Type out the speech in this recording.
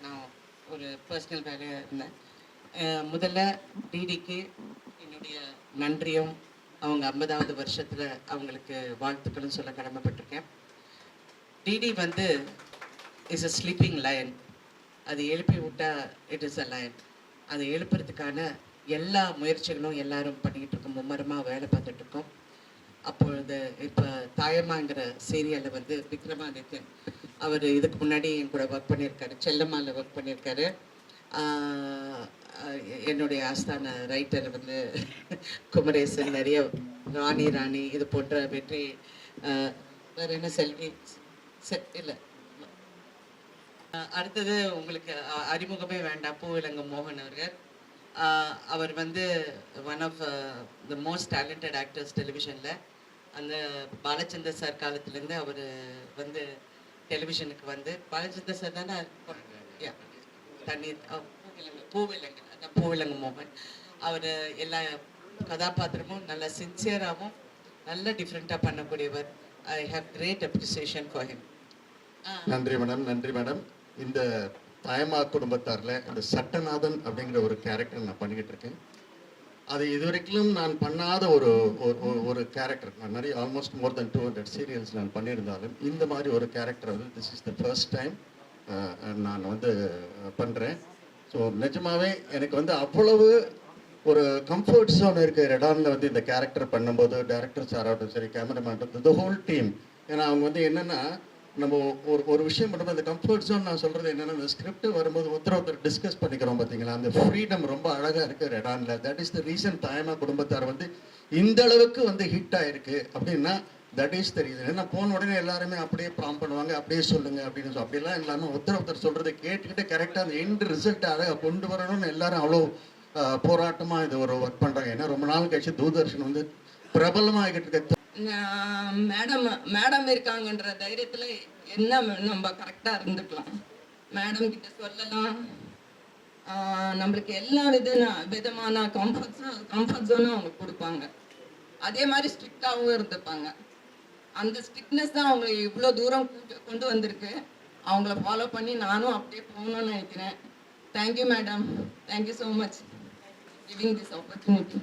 நான் ஒரு பர்சனல் வேலையாக இருந்தேன். முதல்ல டிடிக்கு என்னுடைய நன்றியும் அவங்க 50வது வருஷத்தில் அவங்களுக்கு வாழ்த்துக்களும் சொல்ல கடமைப்பட்டிருக்கேன். டிடி வந்து இஸ் அ ஸ்லீப்பிங் லயன். அது எழுப்பி விட்டால் இட் இஸ் அ லயன். அதை எழுப்புறதுக்கான எல்லா முயற்சிகளும் எல்லாரும் பண்ணிக்கிட்டு இருக்கோம், மும்மரமாக வேலை பார்த்துட்ருக்கோம். அப்பொழுது இப்போ தாயம்மாங்கிற சீரியலில் வந்து விக்ரமாதித்யன் அவர் இதுக்கு முன்னாடி என் கூட ஒர்க் பண்ணியிருக்காரு, செல்லம்மாவில் ஒர்க் பண்ணியிருக்காரு. என்னுடைய ஆஸ்தான ரைட்டர் வந்து குமரேசன், நிறைய ராணி இது போன்ற வெற்றி, வேறு என்ன செல்வி இல்லை. அடுத்தது உங்களுக்கு அறிமுகமே வேண்டாம், பூவிலங்க மோகன் அவர்கள். அவர் வந்து one of the most talented actors டெலிவிஷனில். அந்த பாலச்சந்தர் சார் காலத்துலேருந்து அவர் வந்து டெலிவிஷனுக்கு வந்து, பாலச்சந்தர் சார் தானே தண்ணீர் பூவிலங்க மோகன். அவர் எல்லா கதாபாத்திரமும் நல்ல சின்சியராகவும் நல்ல டிஃப்ரெண்ட்டாக பண்ணக்கூடியவர். I have great appreciation for him. நன்றி மேடம், நன்றி மேடம். இந்த தாயம்மா குடும்பத்தாரில் இந்த சட்டநாதன் அப்படிங்கிற ஒரு கேரக்டர் நான் பண்ணிக்கிட்டு இருக்கேன். அது இதுவரைக்கும் நான் பண்ணாத ஒரு கேரக்டர். நான் நிறைய ஆல்மோஸ்ட் மோர் தென் 200 சீரியல்ஸ் நான் பண்ணியிருந்தாலும் இந்த மாதிரி ஒரு கேரக்டர் வந்து this is the first time நான் வந்து பண்ணுறேன். ஸோ நிஜமாகவே எனக்கு வந்து அவ்வளவு ஒரு கம்ஃபர்ட் ஜோன் இருக்குது ரெடானில் வந்து இந்த கேரக்டர் பண்ணும்போது. டைரக்டர் சார் ஆகட்டும் சரி, கேமராமேன், த ஹோல் டீம். ஏன்னா அவங்க வந்து என்னென்னா, நம்ம ஒரு விஷயம் பண்ணும்போது அந்த கம்ஃபர்ட் ஜோன் நான் சொல்கிறது என்னென்னா, இந்த ஸ்கிரிப்ட் வரும்போது ஒருத்தர் டிஸ்கஸ் பண்ணிக்கிறோம் பார்த்தீங்களா, அந்த ஃப்ரீடம் ரொம்ப அழகாக இருக்குது ரெடானில். தட் இஸ் த ரீசன் தாயம்மா குடும்பத்தார் வந்து இந்த அளவுக்கு வந்து ஹிட் ஆகிருக்கு அப்படின்னா தட் இஸ் த ரீசன். ஏன்னா போன உடனே எல்லாருமே அப்படியே ப்ராம் பண்ணுவாங்க, அப்படியே சொல்லுங்கள் அப்படின்னு சொல்லி. அப்படிலாம் இல்லாமல் ஒருத்தர் சொல்கிறத கேட்டுக்கிட்டு கரெக்டாக அந்த எண்ட் ரிசல்ட் அழகாக கொண்டு வரணும்னு எல்லாரும் அவ்வளோ போராட்டமாக இது ஒரு ஒர்க் பண்ணுறாங்க. ஏன்னா ரொம்ப நாள் கழிச்சு தூர்தர்ஷன் வந்து பிரபலமாகிட்டு இருக்க மேடம் இருக்காங்கன்ற தைரியத்தில் என்ன நம்ம கரெக்டாக இருந்துக்கலாம், மேடம் கிட்ட சொல்லலாம். நம்மளுக்கு எல்லா விதமான கம்ஃபர்ட் ஜோனும் அவங்க கொடுப்பாங்க. அதே மாதிரி ஸ்ட்ரிக்டாகவும் இருந்துப்பாங்க. அந்த ஸ்ட்ரிக்ட்னஸ் தான் அவங்களை இவ்வளோ தூரம் கொண்டு வந்திருக்கு. அவங்கள ஃபாலோ பண்ணி நானும் அப்படியே போகணும்னு நினைக்கிறேன். Thank you madam, thank you so much giving this opportunity.